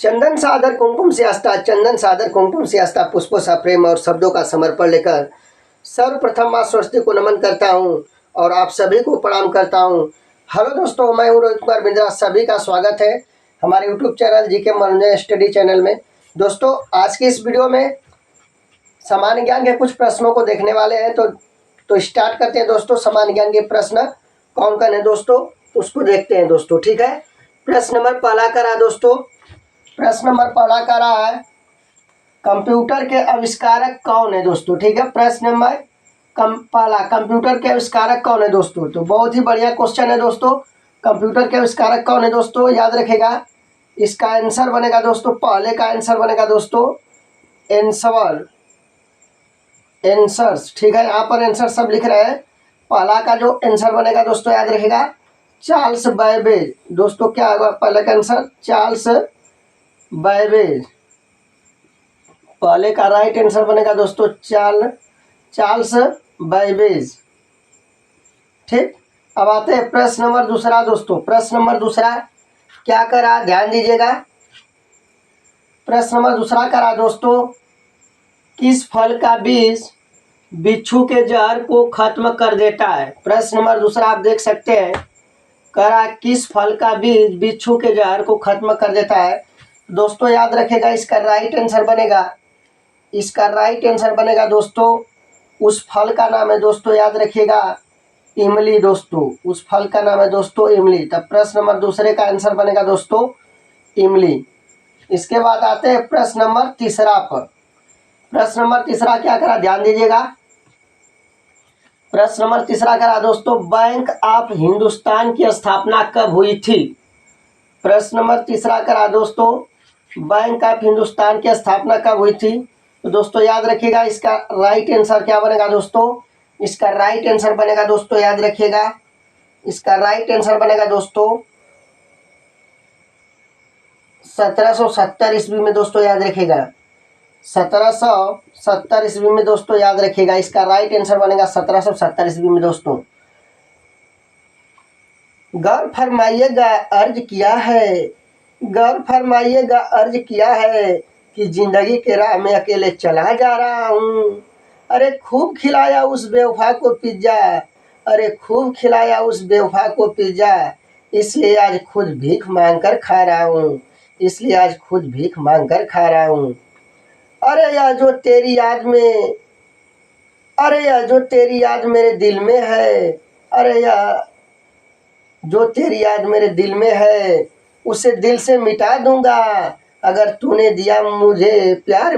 चंदन सादर कुमकुम से आस्था, चंदन सादर कुमकुम से आस्था, पुष्पों सा प्रेम और शब्दों का समर्पण लेकर सर्वप्रथम माँ सरस्वती को नमन करता हूँ और आप सभी को प्रणाम करता हूँ। हेलो दोस्तों, मैं हूँ रोहित कुमार बिंद्रा। सभी का स्वागत है हमारे यूट्यूब चैनल जी के मनोरंजन स्टडी चैनल में। दोस्तों, आज की इस वीडियो में सामान्य ज्ञान के कुछ प्रश्नों को देखने वाले हैं। तो स्टार्ट करते हैं दोस्तों। सामान्य ज्ञान के प्रश्न कौन कौन है दोस्तों, उसको देखते हैं दोस्तों। ठीक है, प्रश्न नंबर पहला करा दोस्तों। प्रश्न नंबर पहला करा है, कंप्यूटर के आविष्कारक कौन है दोस्तों। ठीक है, प्रश्न नंबर पहला, कंप्यूटर के आविष्कारक कौन है दोस्तों। तो बहुत ही बढ़िया क्वेश्चन है दोस्तों। कंप्यूटर के आविष्कारक कौन है दोस्तों, याद रखेगा। इसका आंसर बनेगा दोस्तों, पहले का आंसर बनेगा दोस्तों एंसर्स। ठीक है, यहाँ पर आंसर सब लिख रहे हैं। पहला का जो आंसर बनेगा दोस्तों, याद रखेगा, चार्ल्स बैबेज। दोस्तों क्या होगा पहले का आंसर, चार्ल्स बैबेज। पहले का राइट आंसर बनेगा दोस्तों चार्ल्स बैबेज। ठीक, अब आते हैं प्रश्न नंबर दूसरा दोस्तों। प्रश्न नंबर दूसरा क्या करा, ध्यान दीजिएगा। प्रश्न नंबर दूसरा करा दोस्तों, किस फल का बीज बिच्छू के जहर को खत्म कर देता है। प्रश्न नंबर दूसरा आप देख सकते हैं, करा किस फल का बीज बिच्छू के जहर को खत्म कर देता है। दोस्तों याद रखेगा, इसका राइट आंसर बनेगा दोस्तों, उस फल का नाम है दोस्तों, याद रखिएगा, इमली। दोस्तों उस फल का नाम है दोस्तों इमली। तब प्रश्न नंबर दूसरे का आंसर बनेगा दोस्तों इमली। इसके बाद आते हैं प्रश्न नंबर तीसरा पर। प्रश्न नंबर तीसरा क्या करा, ध्यान दीजिएगा। प्रश्न नंबर तीसरा करा दोस्तों, बैंक ऑफ हिंदुस्तान की स्थापना कब हुई थी। प्रश्न नंबर तीसरा करा दोस्तों, बैंक ऑफ हिंदुस्तान की स्थापना कब हुई थी। तो दोस्तों याद रखिएगा, इसका राइट आंसर क्या बनेगा दोस्तों, इसका राइट आंसर बनेगा दोस्तों, याद रखिएगा, इसका राइट आंसर बनेगा दोस्तों 1770 ईस्वी में। दोस्तों याद रखिएगा, 1770 ईस्वी में दोस्तों, याद रखिएगा, इसका राइट आंसर बनेगा 1770 ईस्वी में दोस्तों। गौर फरमाइएगा, अर्ज किया है कि जिंदगी के राह में अकेले चला जा रहा हूँ। अरे खूब खिलाया उस बेवफा को पिज्जा, इसलिए आज खुद भीख मांग कर खा रहा हूँ। अरे यार जो तेरी याद मेरे दिल में है, उसे दिल से मिटा दूंगा। अगर तूने दिया मुझे प्यार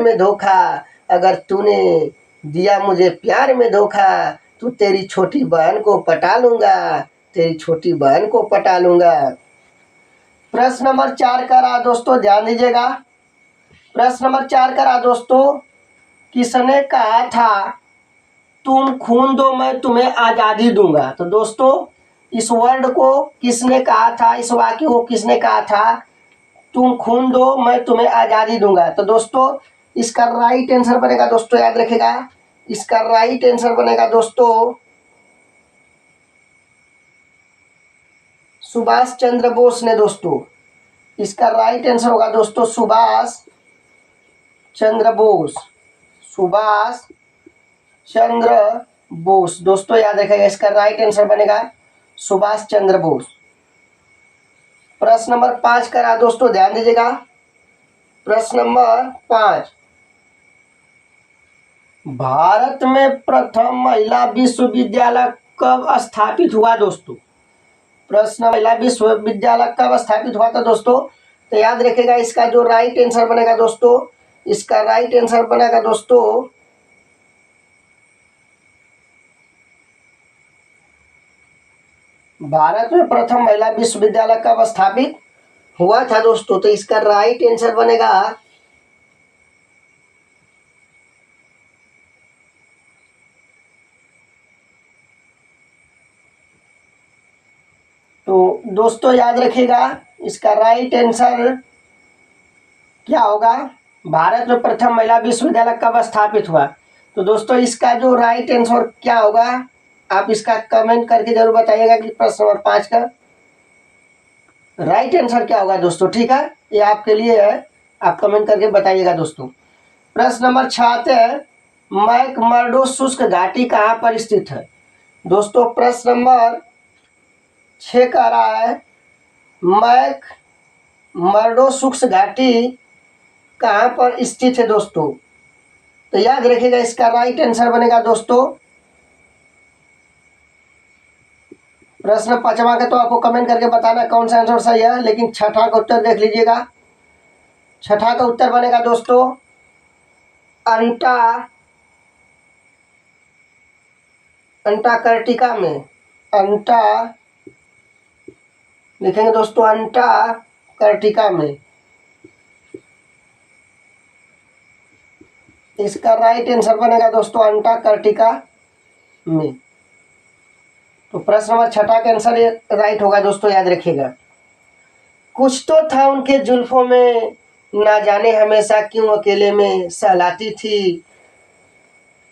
में धोखा, तो तेरी छोटी बहन को पटा लूंगा। प्रश्न नंबर 4 करा दोस्तों, ध्यान दीजिएगा। प्रश्न नंबर 4 करा दोस्तों, किसने कहा था तुम खून दो मैं तुम्हें आज़ादी दूंगा। तो दोस्तों इस वर्ड को किसने कहा था, इस वाक्य को किसने कहा था, तुम खून दो मैं तुम्हें आज़ादी दूंगा। तो दोस्तों इसका राइट आंसर बनेगा दोस्तों, याद रखेगा, इसका राइट आंसर बनेगा दोस्तों सुभाष चंद्र बोस ने। दोस्तों इसका राइट आंसर होगा दोस्तों सुभाष चंद्र बोस। दोस्तों याद रखेगा, इसका राइट आंसर बनेगा सुभाष चंद्र बोस। प्रश्न नंबर 5 करा दोस्तों, ध्यान दीजिएगा। प्रश्न नंबर 5, भारत में प्रथम महिला विश्वविद्यालय कब स्थापित हुआ दोस्तों। प्रश्न, महिला विश्वविद्यालय कब स्थापित हुआ था दोस्तों। तो याद रखेगा, इसका जो राइट आंसर बनेगा दोस्तों, इसका राइट आंसर बनेगा दोस्तों भारत में प्रथम महिला विश्वविद्यालय कब स्थापित हुआ था दोस्तों। तो इसका राइट आंसर बनेगा तो दोस्तों याद रखिएगा, इसका राइट आंसर क्या होगा, भारत में प्रथम महिला विश्वविद्यालय कब स्थापित हुआ। तो दोस्तों इसका जो राइट आंसर क्या होगा, आप इसका कमेंट करके जरूर बताइएगा कि प्रश्न नंबर 5 का राइट आंसर क्या होगा दोस्तों। ठीक है, ये आपके लिए है। आप कमेंट करके बताइएगा दोस्तों। प्रश्न नंबर 6 आते हैं, मैकमर्डो शुष्क घाटी कहाँ पर स्थित है। दोस्तों प्रश्न नंबर 6 कह रहा है मैकमर्डो शुष्क घाटी कहाँ पर स्थित है दोस्तों। तो याद रखिएगा इसका राइट आंसर बनेगा दोस्तों। प्रश्न 5वां का तो आपको कमेंट करके बताना कौन सा आंसर सही है, लेकिन 6ठा का उत्तर देख लीजिएगा। 6ठा का उत्तर बनेगा दोस्तों अंटार्कटिका में। अंटा लिखेंगे दोस्तों अंटार्कटिका में। इसका राइट आंसर बनेगा दोस्तों अंटार्कटिका में। तो प्रश्न नंबर 6ठा का आंसर ये राइट होगा दोस्तों, याद रखिएगा। कुछ तो था उनके जुल्फों में, ना जाने हमेशा क्यों अकेले में सहलाती थी।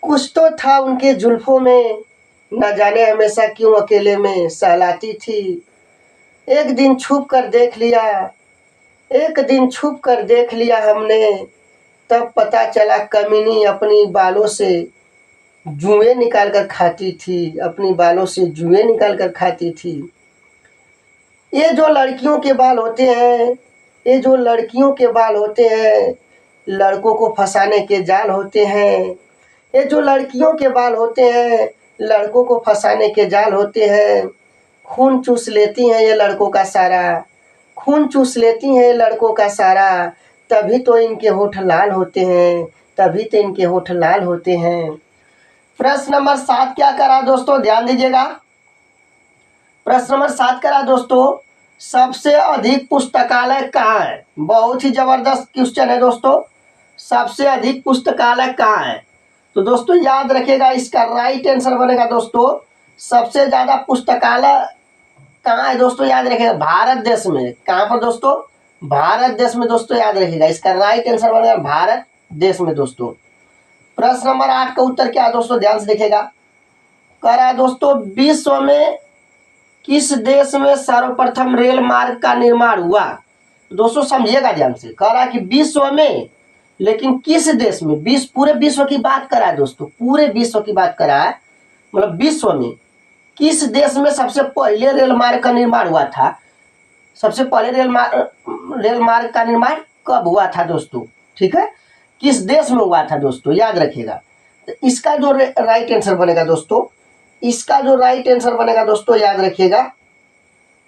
कुछ तो था उनके जुल्फों में, ना जाने हमेशा क्यों अकेले में सहलाती थी। एक दिन छुप कर देख लिया हमने, तब पता चला कमीनी अपनी बालों से जुएं निकाल कर खाती थी। अपनी बालों से जुएं निकाल कर खाती थी। ये जो लड़कियों के बाल होते हैं, लड़कों को फंसाने के जाल होते हैं। ये जो लड़कियों के बाल होते हैं, लड़कों को फंसाने के जाल होते हैं। खून चूस लेती हैं ये लड़कों का सारा, तभी तो इनके होठ लाल होते हैं। प्रश्न नंबर 7 क्या करा दोस्तों, ध्यान दीजिएगा। प्रश्न नंबर 7 करा दोस्तों, सबसे अधिक पुस्तकालय कहाँ है। बहुत ही जबरदस्त क्वेश्चन है दोस्तों, सबसे अधिक पुस्तकालय कहाँ है। तो दोस्तों याद रखिएगा इसका राइट आंसर बनेगा दोस्तों, सबसे ज्यादा पुस्तकालय कहाँ है दोस्तों, याद रखिएगा भारत देश में। कहाँ पर दोस्तों, भारत देश में दोस्तों, याद रखिएगा इसका राइट आंसर बनेगा भारत देश में दोस्तों। प्रश्न नंबर 8 का उत्तर क्या है दोस्तों, ध्यान से देखिएगा। कह रहा है दोस्तों, विश्व में किस देश में सर्वप्रथम रेल मार्ग का निर्माण हुआ। दोस्तों समझिएगा ध्यान से, कह रहा है कि विश्व में, लेकिन किस देश में। पूरे विश्व की बात करा है दोस्तों, पूरे विश्व की बात करा है, मतलब विश्व में किस देश में सबसे पहले रेल मार्ग का निर्माण हुआ था। सबसे पहले रेल मार्ग का निर्माण कब हुआ था दोस्तों, ठीक है, किस देश में हुआ था दोस्तों, याद रखिएगा। तो इसका जो राइट आंसर बनेगा दोस्तों, याद रखिएगा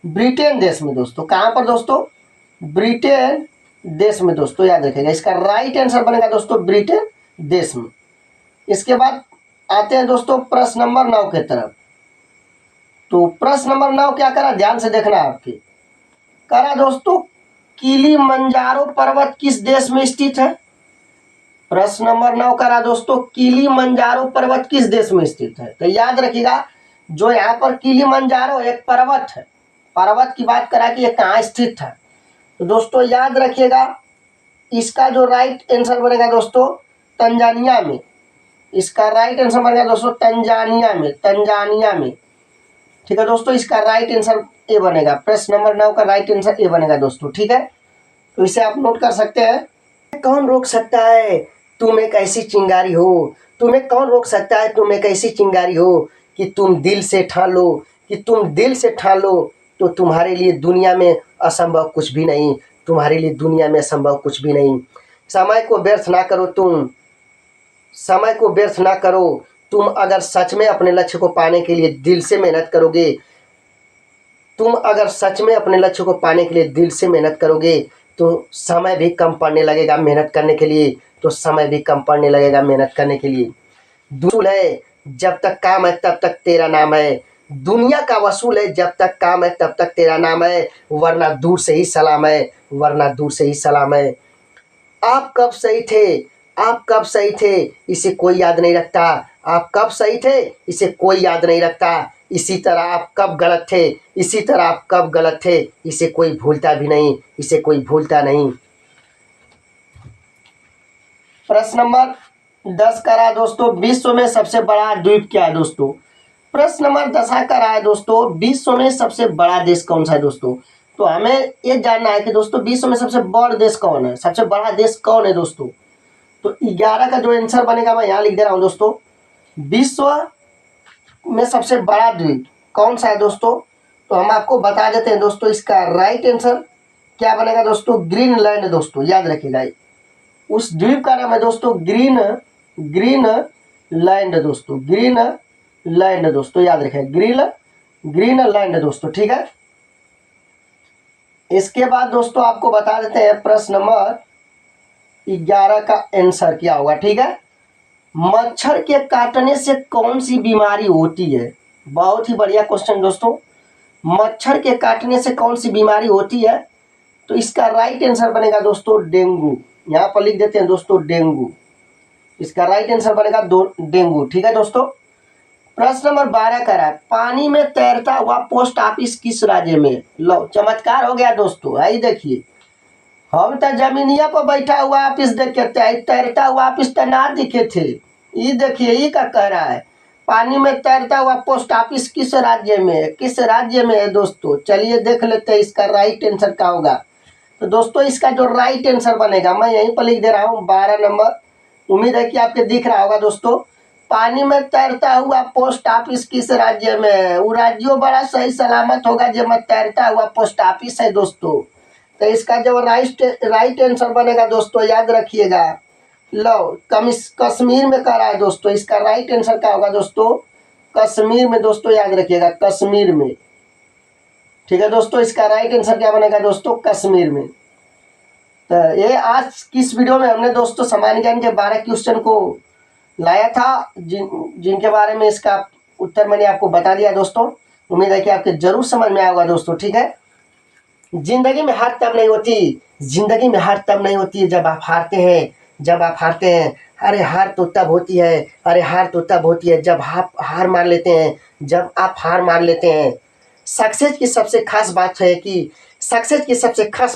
ब्रिटेन देश में दोस्तों। कहाँ पर दोस्तों, ब्रिटेन देश में दोस्तों, याद रखिएगा इसका राइट आंसर बनेगा दोस्तों ब्रिटेन देश में। इसके बाद आते हैं दोस्तों प्रश्न नंबर 9 के तरफ। तो प्रश्न नंबर 9 क्या करा, ध्यान से देखना आपके। करा दोस्तों, किलिमंजारो पर्वत किस देश में स्थित है। प्रश्न नंबर 9 करा दोस्तों, किलिमंजारो पर्वत किस देश में स्थित है। तो याद रखिएगा जो यहाँ पर किलिमंजारो एक पर्वत है, पर्वत की बात करा कि ये कहाँ स्थित है। तो दोस्तों याद रखिएगा इसका जो राइट आंसर बनेगा दोस्तों तंजानिया में। इसका राइट आंसर बनेगा दोस्तों तंजानिया में। ठीक है दोस्तों, इसका राइट आंसर ए बनेगा। प्रश्न नंबर 9 का राइट आंसर ए बनेगा दोस्तों, ठीक है। तो इसे आप नोट कर सकते हैं। कौन रोक सकता है तुम एक ऐसी चिंगारी हो, तुम्हें कौन रोक सकता है तुम एक ऐसी चिंगारी हो कि तुम दिल से ठान लो तो तुम्हारे लिए दुनिया में असंभव कुछ भी नहीं, समय को व्यर्थ ना करो तुम अगर सच में अपने लक्ष्य को पाने के लिए दिल से मेहनत करोगे, तो समय भी कम पड़ने लगेगा मेहनत करने के लिए, वसूल है जब तक काम है तब तक तेरा नाम है, दुनिया का वसूल है जब तक काम है तब तक तेरा नाम है, वरना दूर से ही सलाम है। आप कब सही थे इसे कोई याद नहीं रखता, इसी तरह आप कब गलत थे इसे कोई भूलता नहीं। प्रश्न नंबर 10 का रहा दोस्तों, विश्व में सबसे बड़ा द्वीप क्या है दोस्तों। प्रश्न नंबर 10 का रहा है दोस्तों, विश्व में सबसे बड़ा देश कौन सा है दोस्तों। तो हमें ये जानना है कि दोस्तों विश्व में सबसे बड़ा देश कौन है, सबसे बड़ा देश कौन है दोस्तों। तो 11 का जो आंसर बनेगा मैं यहाँ लिख दे रहा हूँ दोस्तों। विश्व में सबसे बड़ा द्वीप कौन सा है दोस्तों, तो हम आपको बता देते हैं दोस्तों। इसका राइट आंसर क्या बनेगा दोस्तों, ग्रीनलैंड दोस्तों, याद रखिएगा। उस द्वीप का नाम है दोस्तों ग्रीनलैंड दोस्तों, ग्रीनलैंड दोस्तों, याद रखिएगा, ग्रीनलैंड दोस्तों, ठीक है। इसके बाद दोस्तों आपको बता देते हैं प्रश्न नंबर 11 का आंसर क्या होगा, ठीक है। मच्छर के काटने से कौन सी बीमारी होती है, बहुत ही बढ़िया क्वेश्चन दोस्तों। मच्छर के काटने से कौन सी बीमारी होती है, तो इसका राइट आंसर बनेगा दोस्तों डेंगू। यहाँ पर लिख देते हैं दोस्तों डेंगू, इसका राइट आंसर बनेगा डेंगू, ठीक है दोस्तों। प्रश्न नंबर 12 कह रहा है पानी में तैरता हुआ पोस्ट ऑफिस किस राज्य में। लो चमत्कार हो गया दोस्तों, आई देखिए, हम तो जमीनिया पर बैठा हुआ ऑफिस देखे थे, तैरता हुआ ऑफिस तो ना दिखे थे। ये देखिए ये क्या कह रहा है, पानी में तैरता हुआ पोस्ट ऑफिस किस राज्य में है, किस राज्य में है दोस्तों। चलिए देख लेते हैं इसका राइट आंसर क्या होगा। तो दोस्तों इसका जो राइट आंसर बनेगा मैं यहीं पर लिख दे रहा हूँ 12 नंबर। उम्मीद है कि आपके दिख रहा होगा दोस्तों। पानी में तैरता हुआ पोस्ट ऑफिस किस राज्य में है, वो राज्यों बड़ा सही सलामत होगा जब में तैरता हुआ पोस्ट ऑफिस है दोस्तों। तो इसका जो राइट आंसर बनेगा दोस्तों, याद रखिएगा, लो कश्मीर में कह रहा है दोस्तों। इसका राइट आंसर क्या होगा दोस्तों, कश्मीर में दोस्तों, याद रखिएगा कश्मीर में, ठीक है दोस्तों। इसका राइट आंसर क्या बनेगा दोस्तों, कश्मीर में। तो ये आज की इस वीडियो में हमने दोस्तों सामान्य ज्ञान के 12 क्वेश्चन को लाया था, जिनके बारे में इसका उत्तर मैंने आपको बता दिया दोस्तों। उम्मीद है कि आपके जरूर समझ में आएगा दोस्तों, ठीक है। जिंदगी में हार तब नहीं होती, जिंदगी में हार तब नहीं होती जब आप हारते हैं, जब आप हारते हैं। अरे हार तो तब होती है, अरे हार तो तब होती है जब आप हार मान लेते हैं, जब आप हार मान लेते हैं। सक्सेस की सबसे खास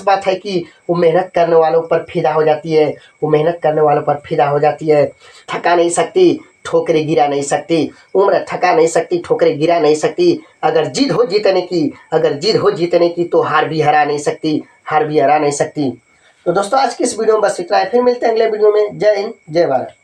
बात है कि वो मेहनत करने वालों पर फिदा हो जाती है, वो मेहनत करने वालों पर फिदा हो जाती है। थका नहीं सकती, ठोकरें गिरा नहीं सकती, उम्र थका नहीं सकती, ठोकरें गिरा नहीं सकती। अगर जिद हो जीतने की तो हार भी हरा नहीं सकती। तो दोस्तों आज की इस वीडियो में बस इतना है, फिर मिलते हैं अगले वीडियो में। जय हिंद, जय भारत।